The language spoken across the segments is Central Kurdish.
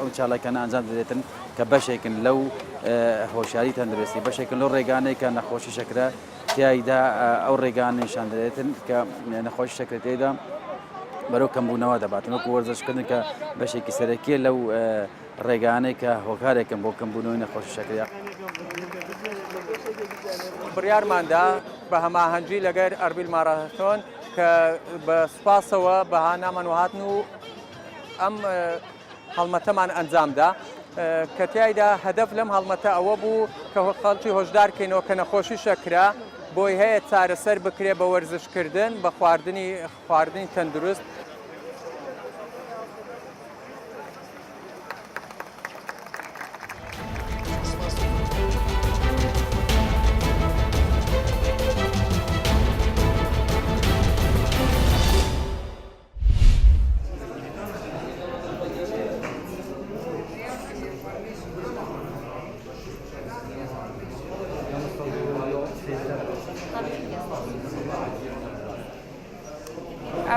ئەو چالاکانە ئەنجام دەدرێتن کە بەشێکن لەو هۆشیاری تەندروستی بەشێکن لەو ڕێگانەی کە نەخۆشی شەکرە تیایدا ئەو ڕێگان نیشان دەدرێتن کە نەخۆشی شەکرە تێدا بەرەو کەمبوونەوە دەباتن وەکو وەرزشکردن کە بەشێکی سەرەکیە لەو ڕێگانەی کە هۆکارێکن بۆ کەمبوونەوەی نەخۆشی شەکرە. بڕیارماندا بە هەماهەنگی لەگەر ئەربیل ماراتۆن کە بە سوپاسەوە بەهانامان و هاتن و ئەم هەڵمەتەمان ئەنجامدا کە تیایدا هەدەف لەم هەڵمەتە ئەوە بوو کە خەڵکی هۆشدارکەینەوە کە نەخۆشی شەکرە بۆی هەیە چارەسەر بکرێ بە وەرزشکردن بە خواردنی تەندروست.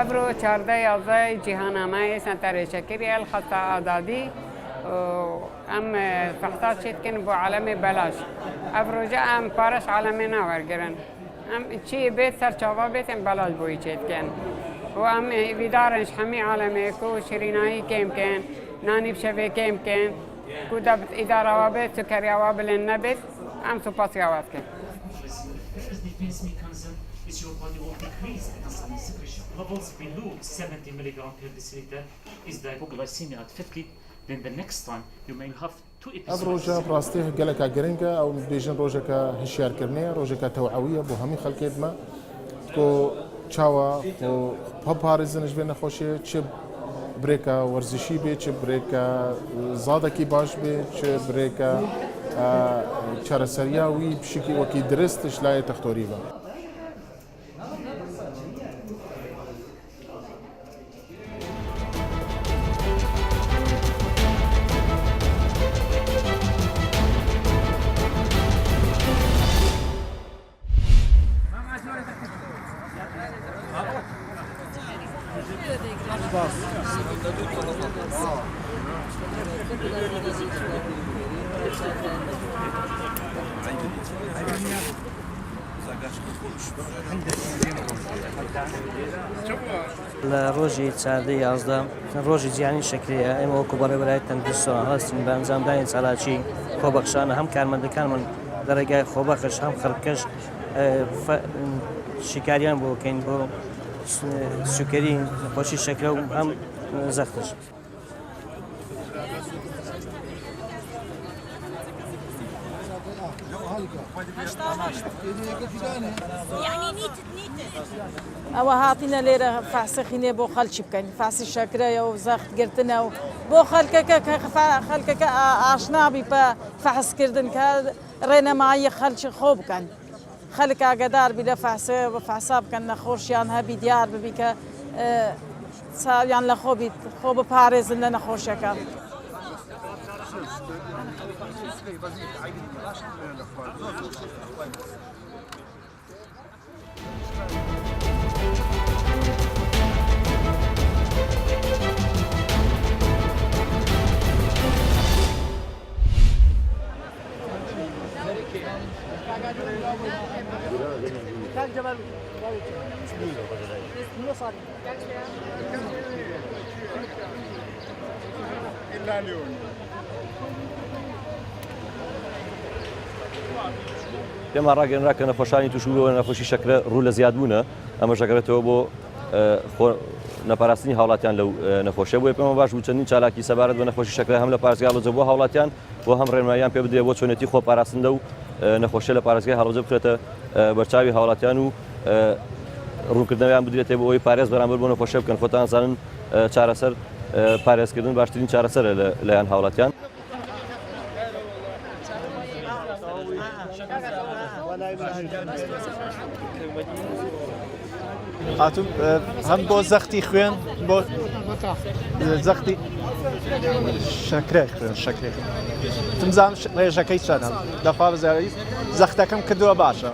ابرو 14 جهانامه سنتر شکری الخطا آزادی ام فحصات شد کن بو عالم بلاش ابرو جا ام پارش عالم ناورگرن ام چی بیت سرچاوا بیت ام بلاش بوی شد کن و ام ویدارنش همی عالمه کو شرینایی کم کن نانی بشوی کم کن کو دبت اداره وابت سکری وابل نبت ام سپاسی آواز کن. Is your body will decrease insulin secretion levels below 70 mg per deciliter. Is the hypoglycemia at 50? Then the next time you may have 2 episodes. روجا براستيه قالك جرينجا او بيجن روجا كهشيار كرنيه روجا كتوعويه بو همي خلقيت ما كو تشاوا كو باباريزنش بين خوشي تشب بريكا ورزشي بي تشب بريكا زادا كي باش بي تشب بريكا تشارسرياوي بشكل وكي درستش لا تختوريبا. ڕۆژی چاردەی 11 ڕۆژی جیهانی شەکرەیە ئێمە وەکو بەڕێوەبەری تەندروستیەوە هەستین بە ئەنجامدانی چالاکی خۆبەخشانە هەم کارمەندەکانمان لە ڕێگای خۆبەخش هەم خەڵکەش شیکاریان بۆ بکەین بۆ سوکەری نەخۆشی شەکرە و هەم زەختش. ئەوە هاتیینە لێرە فاسەخینێ بۆ خەلکی بکەین فاسی شەکرەیە و زەختگرتنە و بۆ خەلکەکە خەلکەکە ئاشنابی بە فەحسکردن کە ڕێنەمایی خەلکی خۆ بکەن خەلک ئاگادار بی لە فاسێ بە فاسا بکەن نەخۆشیان هەبی دیار ببی کە چاویان لە خۆ بپارێزن لە نەخۆشیەکە. پێمان ڕاگەنرا کە نەخۆشانی تووشبووەوە نەخۆشی شەکرە ڕوو لە زیادبوونە ئەمە ژەگرێتەوە بۆ نەپاراستنی هاوڵاتیان لەو نەخۆشیە بۆیە پێمە باش بوو چەندین چالاکی سەبارەت بە نەخۆشی شەکرە هەم لە پارێزگای هەڵەبجە بۆ هاوڵاتیان بۆ هەم ڕێنماییان پێ بدرێت بۆ چۆنێتی خۆپاراستنە و نەخۆشیە لە پارێزگای هەڵەبجە بکرێتە بەرچاوی هاوڵاتیان و ڕوونکردنەوەیان بدرێتێ بۆ ئەوەی پارێز بەرامبەر بۆ نەخۆشیە بکەن خۆتان زانن چارەسەر پارێزکردن باشترین چارەسەرە لەلایەن هاوڵاتیان. هاتوو هەم بۆ زەختی خوێن بۆ زەختی شەکرە خوێن شەکرێک تمزان ڕێژەکەی چەنە دەخوا بزاری زەختەکەم کردووە باشە.